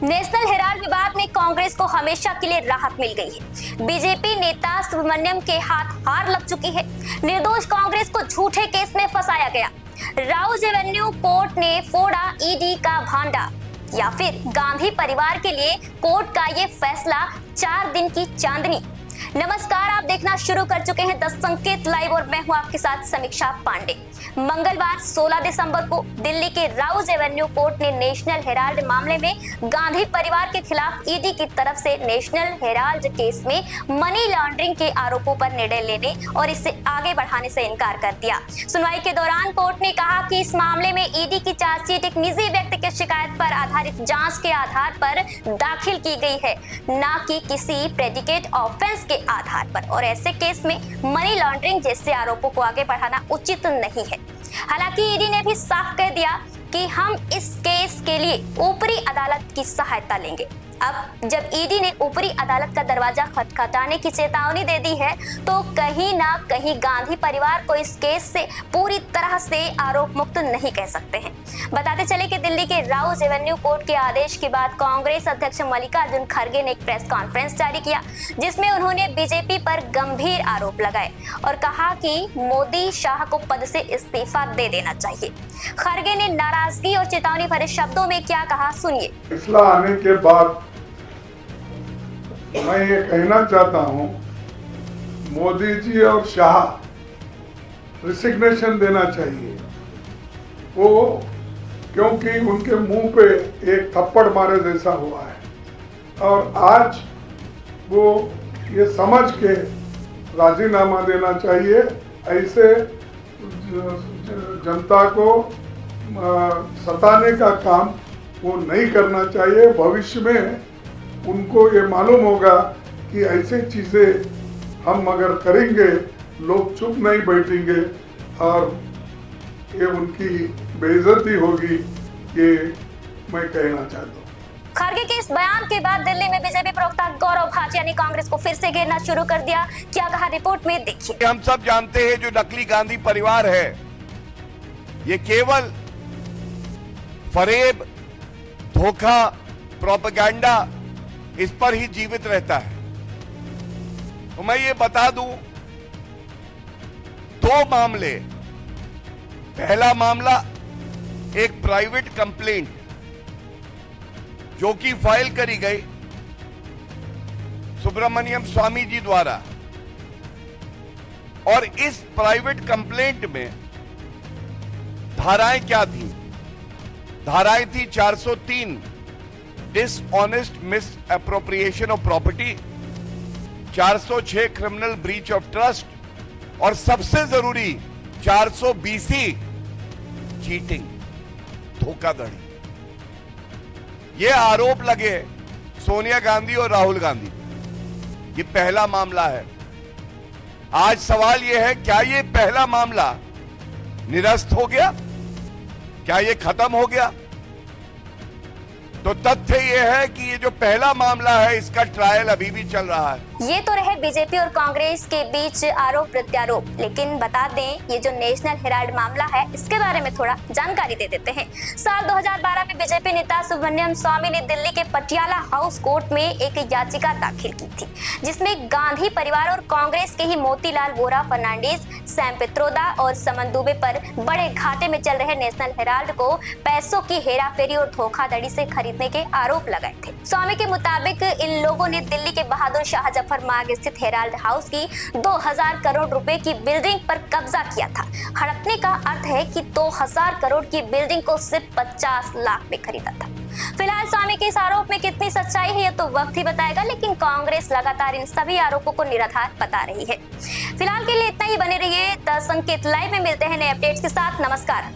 National Herald विवाद में कांग्रेस को हमेशा के लिए राहत मिल गई है। बीजेपी नेता सुब्रमण्यम के हाथ हार लग चुकी है। निर्दोष कांग्रेस को झूठे केस में फंसाया गया। राउज एवेन्यू कोर्ट ने फोड़ा ईडी का भांडा, या फिर गांधी परिवार के लिए कोर्ट का ये फैसला 4 दिन की चांदनी। नमस्कार, आप देखना शुरू कर चुके हैं 10 संकेत लाइव और मैं हूं आपके साथ समीक्षा पांडे। मंगलवार 16 दिसंबर को दिल्ली के राउज एवेन्यू कोर्ट ने नेशनल हेराल्ड मामले में गांधी परिवार के खिलाफ ईडी की तरफ से नेशनल हेराल्ड केस में मनी लॉन्ड्रिंग के आरोपों पर निर्णय लेने और इसे आगे बढ़ाने से इनकार कर दिया। सुनवाई के दौरान कोर्ट ने कहा कि इस मामले में ईडी की चार्जशीट एक निजी व्यक्ति की शिकायत पर आधारित जांच के आधार पर दाखिल की गई है, न कि किसी प्रेडिकेट ऑफेंस के आधार पर, और ऐसे केस में मनी लॉन्ड्रिंग जैसे आरोपों को आगे बढ़ाना उचित नहीं है। हालांकि ईडी ने भी साफ कह दिया कि हम इस केस के लिए ऊपरी अदालत की सहायता लेंगे। अब जब ईडी ने ऊपरी अदालत का दरवाजा खटखटाने की चेतावनी दे दी है, तो कहीं ना कहीं गांधी परिवार को इस केस से पूरी तरह से आरोप मुक्त नहीं कह सकते हैं। बताते चले कि दिल्ली के राउज एवेन्यू कोर्ट के आदेश के बाद कांग्रेस अध्यक्ष मल्लिकार्जुन खड़गे ने एक प्रेस कॉन्फ्रेंस जारी किया, जिसमें उन्होंने बीजेपी पर गंभीर आरोप लगाए और कहा कि मोदी शाह को पद से इस्तीफा दे देना चाहिए। खड़गे ने नाराजगी और चेतावनी भरे शब्दों में क्या कहा, सुनिए। फैसला आने के बाद मैं ये कहना चाहता हूं, मोदी जी और शाह रिसिग्नेशन देना चाहिए। वो क्योंकि उनके मुंह पे एक थप्पड़ मारे जैसा हुआ है और आज वो ये समझ के राजीनामा देना चाहिए। ऐसे जनता को सताने का काम वो नहीं करना चाहिए। भविष्य में उनको ये मालूम होगा कि ऐसी चीज़ें हम अगर करेंगे लोग चुप नहीं बैठेंगे और ये उनकी बेइज्जती होगी, ये मैं कहना चाहता हूँ। खड़गे के इस बयान के बाद दिल्ली में बीजेपी प्रवक्ता गौरव भाटिया ने कांग्रेस को फिर से घेरना शुरू कर दिया। क्या कहा, रिपोर्ट में देखिए। हम सब जानते हैं जो नकली गांधी परिवार है, ये केवल फरेब, धोखा, प्रोपेगेंडा, इस पर ही जीवित रहता है। तो मैं ये बता दूं, 2 मामले। पहला मामला एक प्राइवेट कंप्लेंट जो कि फाइल करी गई सुब्रमण्यम स्वामी जी द्वारा, और इस प्राइवेट कंप्लेंट में धाराएं क्या थी? धाराएं थी 403 dishonest miss appropriation of property, 406 criminal breach of trust, और सबसे जरूरी 420 चीटिंग, धोखाधड़ी। ये आरोप लगे सोनिया गांधी और राहुल गांधी। ये पहला मामला है। आज सवाल यह है, क्या ये पहला मामला निरस्त हो गया? क्या ये खत्म हो गया? तो तथ्य यह है कि ये जो पहला मामला है, इसका ट्रायल अभी भी चल रहा है। ये तो रहे बीजेपी और कांग्रेस के बीच आरोप प्रत्यारोप, लेकिन बता दें ये जो नेशनल हेराल्ड मामला है, इसके बारे में थोड़ा जानकारी दे देते हैं। साल 2012 में बीजेपी नेता सुब्रमण्यम स्वामी ने दिल्ली के पटियाला हाउस कोर्ट में एक याचिका दाखिल की थी, जिसमें गांधी परिवार और कांग्रेस के ही मोतीलाल वोरा फर्नांडिस, सैम पित्रोदा और समन दुबे पर बड़े घाटे में चल रहे नेशनल हेराल्ड को पैसों की हेराफेरी और धोखाधड़ी से खरीदने के आरोप लगाए थे। स्वामी के मुताबिक इन लोगों ने दिल्ली के बहादुर शाह जफर मार्ग स्थित हेराल्ड हाउस की 2000 करोड़ रुपए की बिल्डिंग पर कब्जा किया था। हड़पने का अर्थ है कि 2000 करोड़ की बिल्डिंग को सिर्फ 50 लाख में खरीदा था। फिलहाल स्वामी के इस आरोप में कितनी सच्चाई है, ये तो वक्त ही बताएगा, लेकिन कांग्रेस लगातार इन सभी आरोपों को निराधार बता रही है। फिलहाल के लिए इतना ही। बने रहिए 10 संकेत लाइव में। मिलते हैं नए अपडेट्स के साथ। नमस्कार।